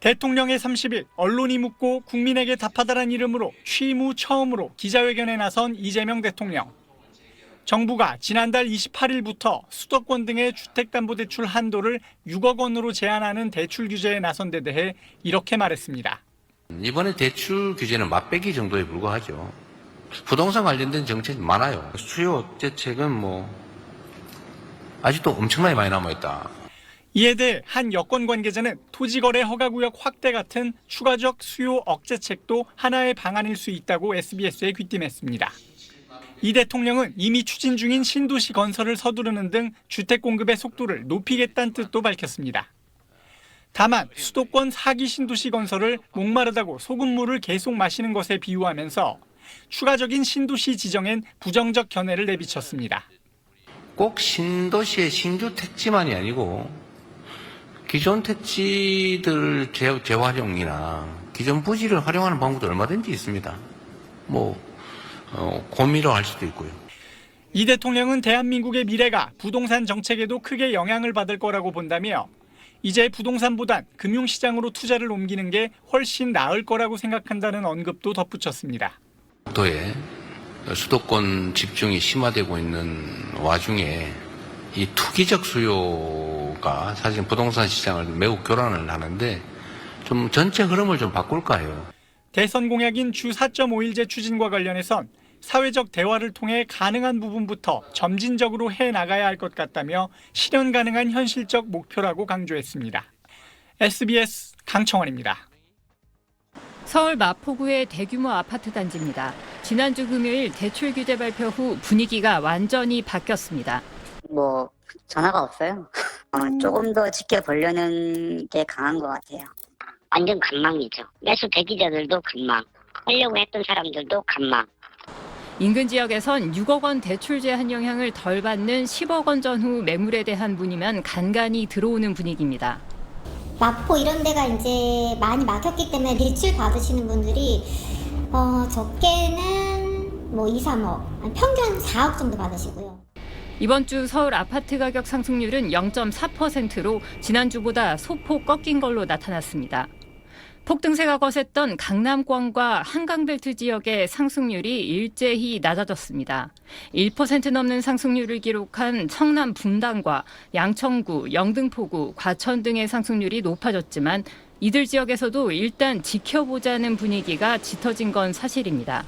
대통령의 30일 언론이 묻고 국민에게 답하다란 이름으로 취임 후 처음으로 기자회견에 나선 이재명 대통령. 정부가 지난달 28일부터 수도권 등의 주택담보대출 한도를 6억 원으로 제한하는 대출 규제에 나선 데 대해 이렇게 말했습니다. 이번에 대출 규제는 맛배기 정도에 불과하죠. 부동산 관련된 정책이 많아요. 수요 억제책은 아직도 엄청나게 많이 남아있다. 이에 대해 한 여권 관계자는 토지거래 허가구역 확대 같은 추가적 수요 억제책도 하나의 방안일 수 있다고 SBS에 귀띔했습니다. 이 대통령은 이미 추진 중인 신도시 건설을 서두르는 등 주택 공급의 속도를 높이겠다는 뜻도 밝혔습니다. 다만 수도권 4기 신도시 건설을 목마르다고 소금물을 계속 마시는 것에 비유하면서 추가적인 신도시 지정엔 부정적 견해를 내비쳤습니다. 꼭 신도시의 신규 택지만이 아니고 기존 택지들 재활용이나 기존 부지를 활용하는 방법도 얼마든지 있습니다. 고미로 할 수도 있고요. 이 대통령은 대한민국의 미래가 부동산 정책에도 크게 영향을 받을 거라고 본다며 이제 부동산보단 금융시장으로 투자를 옮기는 게 훨씬 나을 거라고 생각한다는 언급도 덧붙였습니다. 도에 수도권 집중이 심화되고 있는 와중에 이 투기적 수요가 사실 부동산 시장을 매우 교란을 하는데 좀 전체 흐름을 좀 바꿀까 해요. 대선 공약인 주 4.5일제 추진과 관련해선 사회적 대화를 통해 가능한 부분부터 점진적으로 해나가야 할 것 같다며 실현 가능한 현실적 목표라고 강조했습니다. SBS 강청원입니다. 서울 마포구의 대규모 아파트 단지입니다. 지난주 금요일 대출 규제 발표 후 분위기가 완전히 바뀌었습니다. 전화가 없어요. 조금 더 지켜보려는 게 강한 것 같아요. 완전 관망이죠. 매수 대기자들도 관망, 하려고 했던 사람들도 관망. 인근 지역에선 6억 원 대출 제한 영향을 덜 받는 10억 원 전후 매물에 대한 문의만 간간히 들어오는 분위기입니다. 마포 이런 데가 이제 많이 막혔기 때문에 대출 받으시는 분들이 적게는 2, 3억, 평균 4억 정도 받으시고요. 이번 주 서울 아파트 가격 상승률은 0.4%로 지난주보다 소폭 꺾인 걸로 나타났습니다. 폭등세가 거셌던 강남권과 한강벨트 지역의 상승률이 일제히 낮아졌습니다. 1% 넘는 상승률을 기록한 청남 분당과 양천구, 영등포구, 과천 등의 상승률이 높아졌지만 이들 지역에서도 일단 지켜보자는 분위기가 짙어진 건 사실입니다.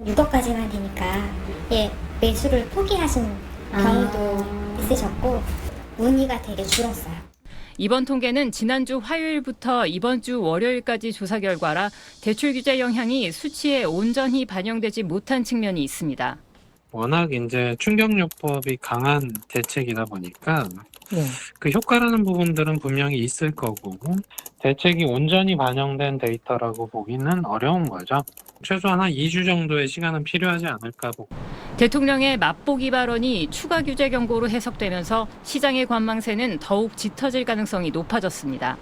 6억까지만 되니까 매수를 포기하신 경우도 있으셨고 문의가 되게 줄었어요. 이번 통계는 지난주 화요일부터 이번 주 월요일까지 조사 결과라 대출 규제 영향이 수치에 온전히 반영되지 못한 측면이 있습니다. 워낙 이제 충격요법이 강한 대책이다 보니까 그 효과라는 부분들은 분명히 있을 거고 대책이 온전히 반영된 데이터라고 보기는 어려운 거죠. 최소한 한 2주 정도의 시간은 필요하지 않을까 보고. 대통령의 맛보기 발언이 추가 규제 경고로 해석되면서 시장의 관망세는 더욱 짙어질 가능성이 높아졌습니다.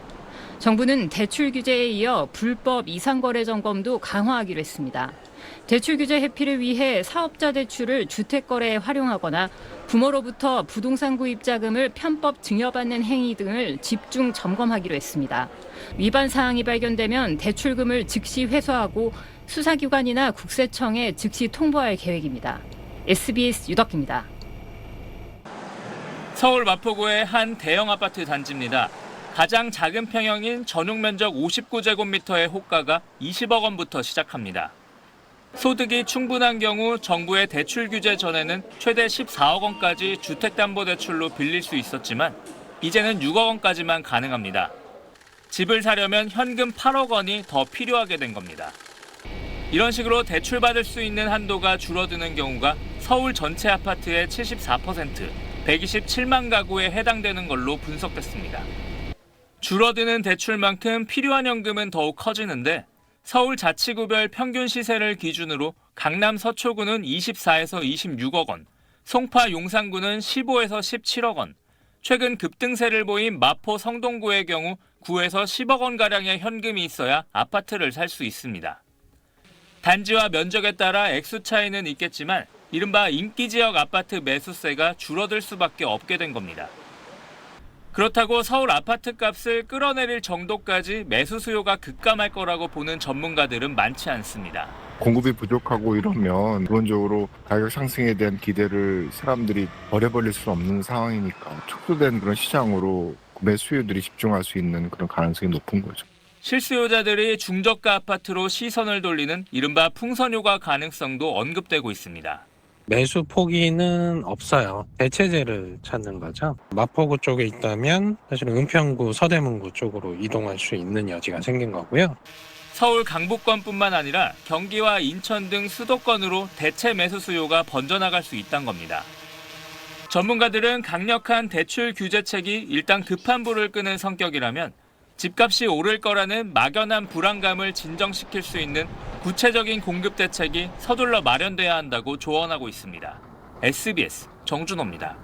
정부는 대출 규제에 이어 불법 이상거래 점검도 강화하기로 했습니다. 대출 규제 회피를 위해 사업자 대출을 주택거래에 활용하거나 부모로부터 부동산 구입 자금을 편법 증여받는 행위 등을 집중 점검하기로 했습니다. 위반 사항이 발견되면 대출금을 즉시 회수하고 수사기관이나 국세청에 즉시 통보할 계획입니다. SBS 유덕기입니다. 서울 마포구의 한 대형 아파트 단지입니다. 가장 작은 평형인 전용 면적 59제곱미터의 호가가 20억 원부터 시작합니다. 소득이 충분한 경우 정부의 대출 규제 전에는 최대 14억 원까지 주택담보대출로 빌릴 수 있었지만 이제는 6억 원까지만 가능합니다. 집을 사려면 현금 8억 원이 더 필요하게 된 겁니다. 이런 식으로 대출받을 수 있는 한도가 줄어드는 경우가 서울 전체 아파트의 74%, 127만 가구에 해당되는 걸로 분석됐습니다. 줄어드는 대출만큼 필요한 현금은 더욱 커지는데 서울 자치구별 평균 시세를 기준으로 강남 서초구는 24에서 26억 원, 송파 용산구는 15에서 17억 원, 최근 급등세를 보인 마포 성동구의 경우 9에서 10억 원가량의 현금이 있어야 아파트를 살 수 있습니다. 단지와 면적에 따라 액수 차이는 있겠지만 이른바 인기지역 아파트 매수세가 줄어들 수밖에 없게 된 겁니다. 그렇다고 서울 아파트 값을 끌어내릴 정도까지 매수 수요가 급감할 거라고 보는 전문가들은 많지 않습니다. 공급이 부족하고 이러면 기본적으로 가격 상승에 대한 기대를 사람들이 버려버릴 수 없는 상황이니까 축소된 그런 시장으로 구매 수요들이 집중할 수 있는 그런 가능성이 높은 거죠. 실수요자들이 중저가 아파트로 시선을 돌리는 이른바 풍선효과 가능성도 언급되고 있습니다. 매수 포기는 없어요. 대체제를 찾는 거죠. 마포구 쪽에 있다면 사실은 은평구, 서대문구 쪽으로 이동할 수 있는 여지가 생긴 거고요. 서울 강북권뿐만 아니라 경기와 인천 등 수도권으로 대체 매수 수요가 번져나갈 수 있다는 겁니다. 전문가들은 강력한 대출 규제책이 일단 급한 불을 끄는 성격이라면 집값이 오를 거라는 막연한 불안감을 진정시킬 수 있는 구체적인 공급 대책이 서둘러 마련돼야 한다고 조언하고 있습니다. SBS 정준호입니다.